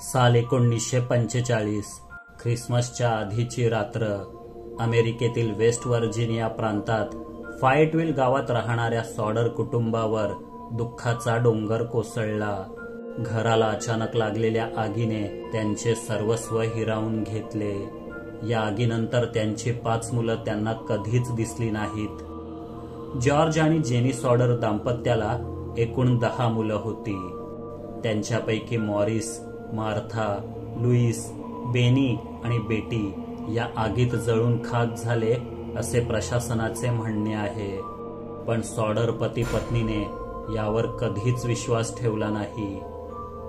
साल 1945 ख्रिसमसच्या आधीची रात्र अमेरिकेतील वेस्ट व्हर्जिनिया प्रांतात फायटविल गावात राहणाऱ्या सॉडर कुटुंबावर दुःखाचा डोंगर कोसळला। घराला अचानक लागलेल्या आगीने त्यांचे सर्वस्व हिरावून घेतले। या आगीनंतर त्यांची 5 मुलं त्यांना कधीच दिसली नाहीत। जॉर्ज आणि जेनी सॉडर दाम्पत्याला एकूण 10 मुलं होती। त्यांच्यापैकी मॉरिस, मार्था, लुईस, बेनी आणि बेटी या आगीत जळून खाक झाले असे प्रशासनाचे म्हणणे आहे। पण सॉडर पती पत्नीने यावर कधीच विश्वास ठेवला नाही।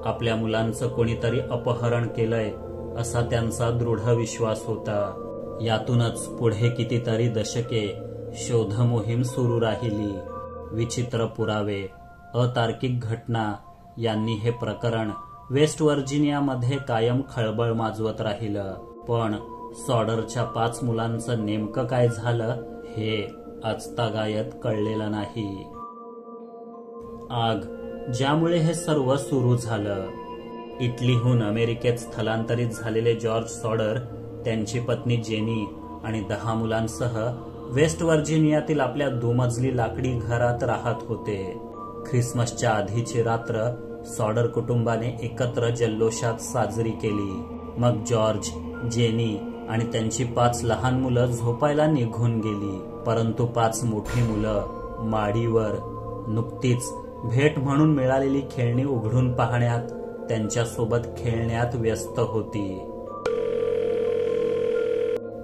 आपल्या मुलांचं कोणीतरी अपहरण केलंय असा त्यांचा दृढ विश्वास होता। यातूनच पुढे कितीतरी दशके शोध मोहीम सुरू राहिली। विचित्र पुरावे, अतार्किक घटना यांनी हे प्रकरण वेस्ट व्हर्जिनियामध्ये कायम खळबळ माजवत राहिलं। पण सॉडरच्या 5 मुलांचं नेमकं काय झालं हे आजतागायत कळलेलं नाही। आग, ज्यामुळे हे सर्व सुरू झालं। इटलीहून अमेरिकेत स्थलांतरित झालेले जॉर्ज सॉडर त्यांची पत्नी जेनी आणि 10 मुलांसह वेस्ट व्हर्जिनियातील आपल्या दुमजली लाकडी घरात राहत होते। ख्रिसमसच्या आधीची रात्र सॉडर कुटुंबाने एकत्र जल्लोषात साजरी केली। मग जॉर्ज, जेनी आणि त्यांची 5 लहान मुलं झोपायला निघून गेली। परंतु 5 मोठी मुलं माडीवर नुकतीच भेट म्हणून मिळालेली खेळणी उघडून पाहण्यात, त्यांच्यासोबत खेळण्यात व्यस्त होती।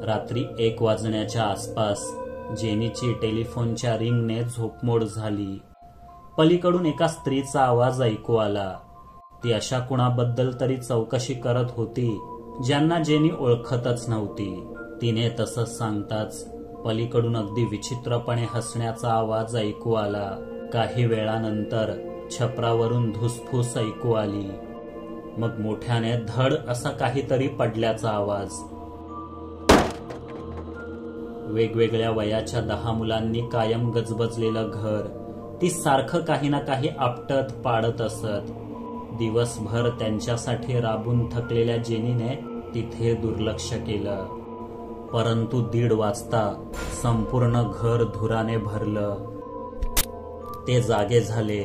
रात्री 1 वाजण्याच्या आसपास जेनीची टेलिफोनच्या रिंगने झोपमोड झाली। पलीकडून एका स्त्रीचा आवाज ऐकू आला। ती अशा कुणाबद्दल तरी चौकशी करत होती ज्यांना जेनी ओळखतच नव्हती। तिने तसं सांगताच पलीकडून अगदी विचित्रपणे हसण्याचा आवाज ऐकू आला। काही वेळानंतर छपरावरून धुसफूस ऐकू आली। मग मोठ्याने धड असा काहीतरी पडल्याचा आवाज। वेगवेगळ्या वयाच्या 10 मुलांनी कायम गजबजलेलं घर ती सारखं काही ना काही आपटत पाडत असत। दिवसभर त्यांच्यासाठी राबून थकलेल्या जेनीने तिथे दुर्लक्ष केलं। परंतु 1:30 वाजता संपूर्ण घर धुराने भरलं। ते जागे झाले।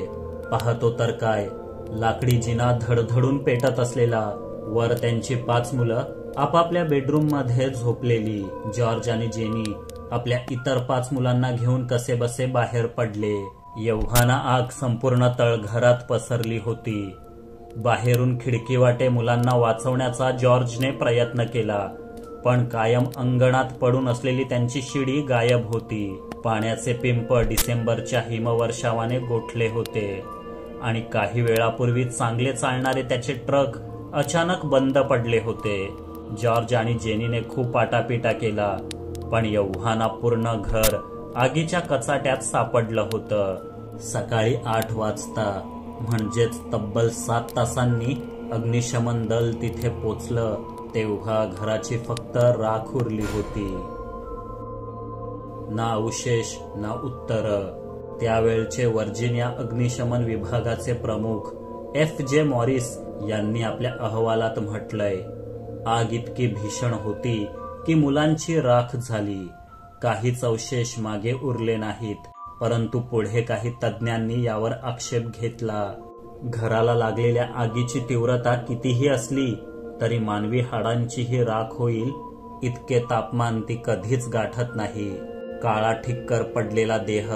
पाहतो तर काय, लाकडी जिना धडधडून पेटत असलेला। वर त्यांची 5 मुलं आपापल्या बेडरूम मध्ये झोपलेली। जॉर्ज आणि जेनी आपल्या इतर 5 मुलांना घेऊन कसेबसे बाहेर पडले। एव्हाना आग संपूर्ण तळघरात पसरली होती। बाहेरून खिडकीवाटे मुलांना वाचवण्याचा जॉर्जने प्रयत्न केला, पण कायम अंगणात पडून असलेली त्यांची शिडी गायब होती। पाण्याचे पिंप डिसेंबरच्या हिमवर्षावाने गोठले होते आणि काही वेळापूर्वी चांगले चालणारे त्याचे ट्रक अचानक बंद पडले होते। जॉर्ज आणि जेनीने खूप आटापिटा केला, पण एव्हाना पूर्ण घर आगीच्या कचाट्यात सापडलं होतं। सकाळी 8 वाजता म्हणजेच तब्बल 7 तासांनी अग्निशमन दल तिथे पोचलं तेव्हा घराची फक्त राख उरली होती। ना अवशेष ना उत्तर। त्यावेळचे व्हर्जिनिया अग्निशमन विभागाचे प्रमुख F.J. मॉरिस यांनी आपल्या अहवालात म्हटलंय, आग इतकी भीषण होती की मुलांची राख झाली। काहीच अवशेष मागे उरले नाहीत। परंतु पुढे काही तज्ज्ञांनी यावर आक्षेप घेतला। घराला लागलेल्या आगीची तीव्रता कितीही असली तरी मानवी हाडांचीही राख होईल इतके तापमान ती कधीच गाठत नाही। काळा ठिक्कर पडलेला देह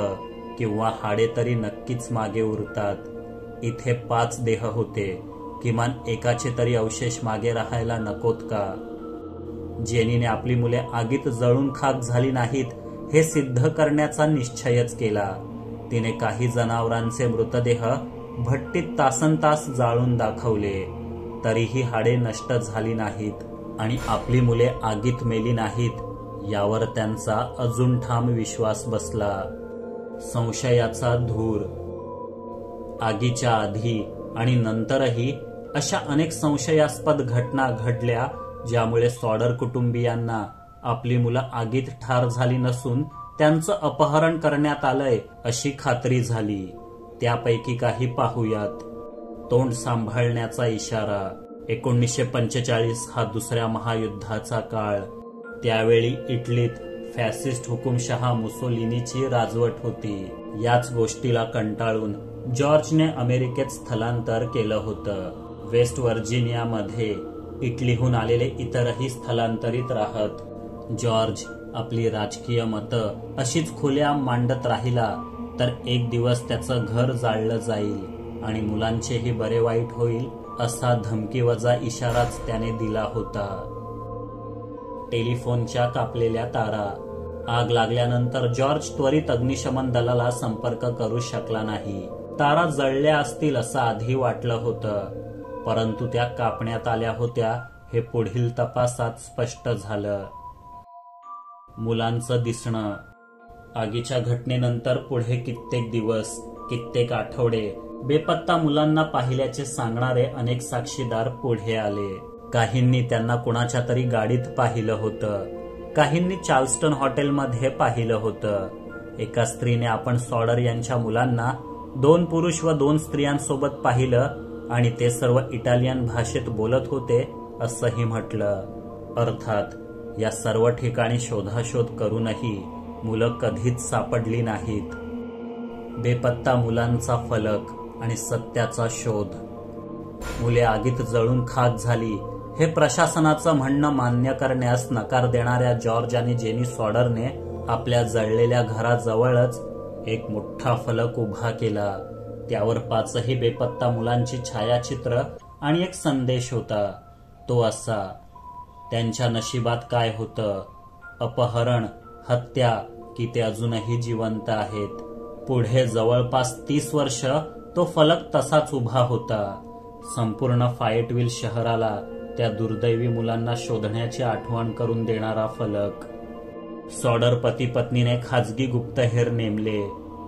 किंवा हाडे तरी नक्कीच मागे उरतात। इथे 5 देह होते, किमान एकाचे तरी अवशेष मागे राहायला नकोत का? जेनीने आपली मुले आगीत जळून खाक झाली नाहीत हे सिद्ध करण्याचा निश्चयच केला। तिने काही जनावरांचे मृतदेह भट्टीत तासनतास जाळून दाखवले, तरीही हाडे नष्ट झाली नाहीत आणि आपली मुले आगीत मेली नाहीत यावर त्यांचा अजून ठाम विश्वास बसला। संशयाचा धूर। आगीच्या आधी आणि नंतरही अशा अनेक संशयास्पद घटना घडल्या ज्यामुळे सॉडर कुटुंबियांना आपली मुलं आगीत ठार झाली नसून त्यांचं अपहरण करण्यात आलंय अशी खात्री झाली। त्यापैकी काही पाहूयात। तोंड सांभाळण्याचा इशारा। 1945 हा दुसऱ्या महायुद्धाचा काळ. त्यावेळी इटलीत फॅसिस्ट हुकुमशहा मुसोलिनीची राजवट होती. याच गोष्टीला कंटाळून जॉर्जने अमेरिकेत स्थलांतर केलं होतं. वेस्ट व्हर्जिनियामध्ये इटलीहून आलेले इतरही स्थलांतरित राहत. जॉर्ज आपली राजकीय मतं अशीच खुलेआम मांडत राहिला तर एक दिवस त्याचं घर जाळलं जाईल आणि मुलांचेही बरे वाईट होईल असा धमकीवजा इशाराच त्याने दिला होता. टेलिफोनच्या कापलेल्या तारा. आग लागल्यानंतर जॉर्ज त्वरित अग्निशमन दलाला संपर्क करू शकला नाही. तारा जळल्या असतील असं आधी वाटलं होतं, परंतु त्या कापण्यात आल्या होत्या हे पुढील तपासात स्पष्ट झालं. मुलांचं दिसणं. आगीच्या घटनेनंतर पुढे कित्येक दिवस, कित्येक आठवडे बेपत्ता मुलांना पाहिल्याचे सांगणारे अनेक साक्षीदार पुढे आले. काहींनी त्यांना कुणाच्या तरी गाडीत पाहिलं होतं, काहींनी चार्ल्स्टन हॉटेलमध्ये पाहिलं होतं. एका स्त्रीने आपण सॉडर यांच्या मुलांना 2 पुरुष व 2 स्त्रियांसोबत पाहिलं आणि ते सर्व इटालियन भाषेत बोलत होते असंही म्हटलं. अर्थात या सर्व ठिकाणी शोधाशोध करूनही मुलं कधीच सापडली नाहीत. बेपत्ता मुलांचा फलक आणि सत्याचा शोध. मुले आगीत जळून खाक झाली हे प्रशासनाचं म्हणणं मान्य करण्यास नकार देणाऱ्या जॉर्ज आणि जेनी सॉडरने आपल्या जळलेल्या घराजवळच एक मोठा फलक उभा केला. त्यावर 5ही बेपत्ता मुलांची छायाचित्र आणि एक संदेश होता. तो असा: त्यांच्या नशिबात काय होतं, अपहरण, हत्या की ते अजूनही जिवंत आहेत. पुढे जवळपास 30 वर्ष तो फलक तसाच उभा होता. संपूर्ण फायेटविल शहराला त्या दुर्दैवी मुलांना शोधण्याची आठवण करून देणारा फलक. सॉडर पती पत्नीने खाजगी गुप्तहेर नेमले,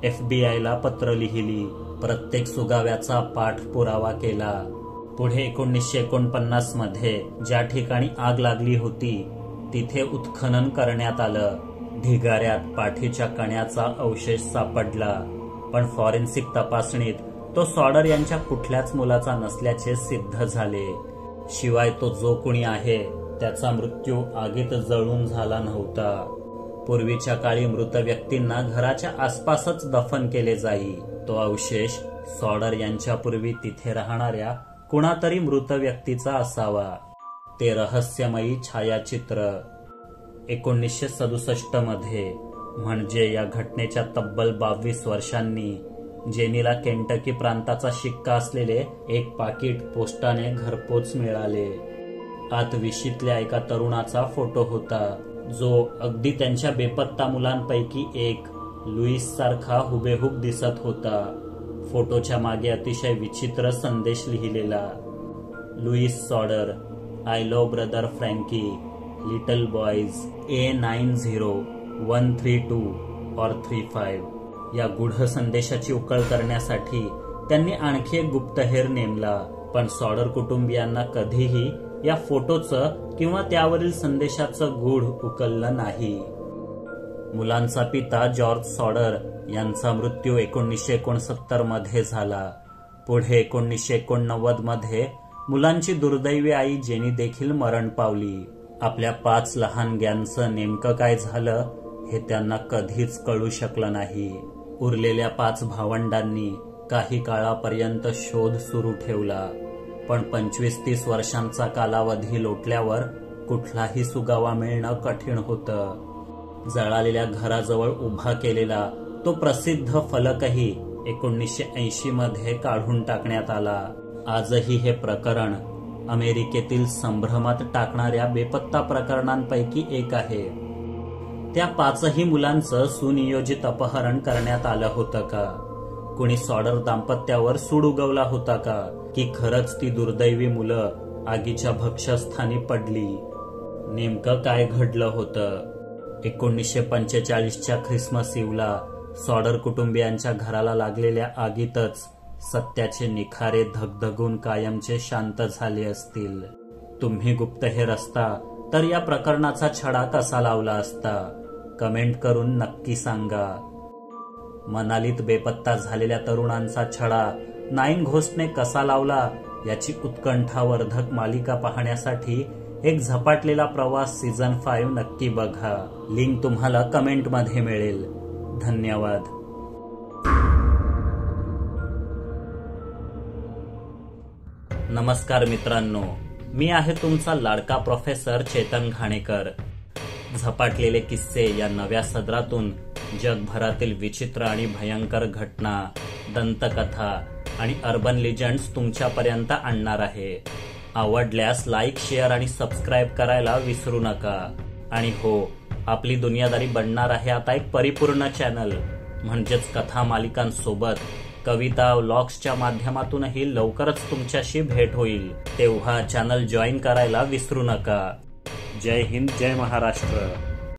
FBI ला पत्र लिहिली, प्रत्येक सुगाव्याचा पाठपुरावा केला. पुढे 1949 मध्ये ज्या ठिकाणी आग लागली होती तिथे उत्खनन करण्यात आलं. ढिगाऱ्यात पाठीच्या कण्याचा अवशेष सापडला, पण फॉरेन्सिक तपासणीत तो सॉडर यांच्या कुठल्याच मुलाचा नसल्याचे सिद्ध झाले. शिवाय तो जो कुणी आहे त्याचा मृत्यू आगीत जळून झाला नव्हता. पूर्वीच्या काळी मृत व्यक्तींना घराच्या आसपासच दफन केले जाई. तो अवशेष सॉडर यांच्यापूर्वी तिथे राहणाऱ्या कुणातरी मृत व्यक्तीचा असावा. ते रहस्यमयी छायाचित्र. 1967 मध्ये, म्हणजे या घटनेच्या तब्बल 22 वर्षांनी, जेनीला केंटकी प्रांताचा शिक्का असलेले एक पाकिट पोस्टाने घरपोच मिळाले. आत विशीतल्या एका तरुणाचा फोटो होता, जो अगदी त्यांच्या बेपत्ता मुलांपैकी एक, लुईस सारखा हुबेहूब दिसत होता. फोटोच्या मागे अतिशय विचित्र संदेश लिहिलेला: Louis Sauder, I love brother Frankie, little boys A90 132 or 35. या गूढ संदेशाची उकळ करण्यासाठी त्यांनी आणखी एक गुप्तहेर नेमला, पण सॉडर कुटुंबियांना कधीही या फोटोचं किंवा त्यावरील संदेशाचं गूढ उकललं नाही. मुलांचा पिता जॉर्ज सॉडर यांचा मृत्यू 1969 मध्ये झाला. पुढे 1989 मध्ये मुलांची दुर्दैवी आई जेनी देखील मरण पावली. आपल्या 5 लहान गॅंगचं नेमकं काय झालं हे त्यांना कधीच कळू शकलं नाही. उरलेल्या 5 भावंडांनी काही काळापर्यंत शोध सुरू ठेवला, पण 25-30 वर्षांचा कालावधी लोटल्यावर कुठलाही सुगावा मिळणं कठीण होतं. जळालेल्या घराजवळ उभा केलेला तो प्रसिद्ध फलकही 1980 मध्ये काढून टाकण्यात आला. आजही हे प्रकरण अमेरिकेतील संभ्रमात टाकणाऱ्या बेपत्ता प्रकरणांपैकी एक आहे. त्या 5ही मुलांचं सुनियोजित अपहरण करण्यात आलं होतं का? कुणी सॉडर दाम्पत्यावर सूड उगवला होता का? की खरंच ती दुर्दैवी मुलं आगीच्या भक्ष्यस्थानी पडली? नेमकं काय घडलं होतं? 1945च्या ख्रिसमस इव्हला सॉडर कुटुंबियांच्या घराला लागलेल्या आगीतच सत्याचे निखारे धगधगून कायमचे शांत झाले असतील. तुम्ही गुप्तहेर असता तर या प्रकरणाचा छडा कसा लावला असता? कमेंट करून नक्की सांगा. मनालीत बेपत्ता झालेल्या तरुणांचा छडा नाईन घोस्टने कसा लावला याची उत्कंठावर्धक मालिका पाहण्यासाठी एक झपाटलेला प्रवास सीझन 5 नक्की बघा. लिंक तुम्हाला कमेंटमध्ये मिळेल. धन्यवाद. नमस्कार मित्रांनो, मी आहे तुमचा लाडका प्रोफेसर चेतन घाणेकर. झपाटलेले किस्से या नव्या सदरातून जगभरातील विचित्र आणि भयंकर घटना, दंतकथा आणि अर्बन लिजंड्स तुमच्यापर्यंत आणणार आहे. आवडल्यास लाईक, शेअर आणि सबस्क्राईब करायला विसरू नका. आणि हो, आपली दुनियादारी बनणार आहे आता एक परिपूर्ण चॅनल. म्हणजेच कथा मालिकांसोबत कविता व्लॉग्सच्या माध्यमातूनही लवकरच तुमच्याशी भेट होईल. तेव्हा चॅनल जॉईन करायला विसरू नका. जय हिंद, जय महाराष्ट्र.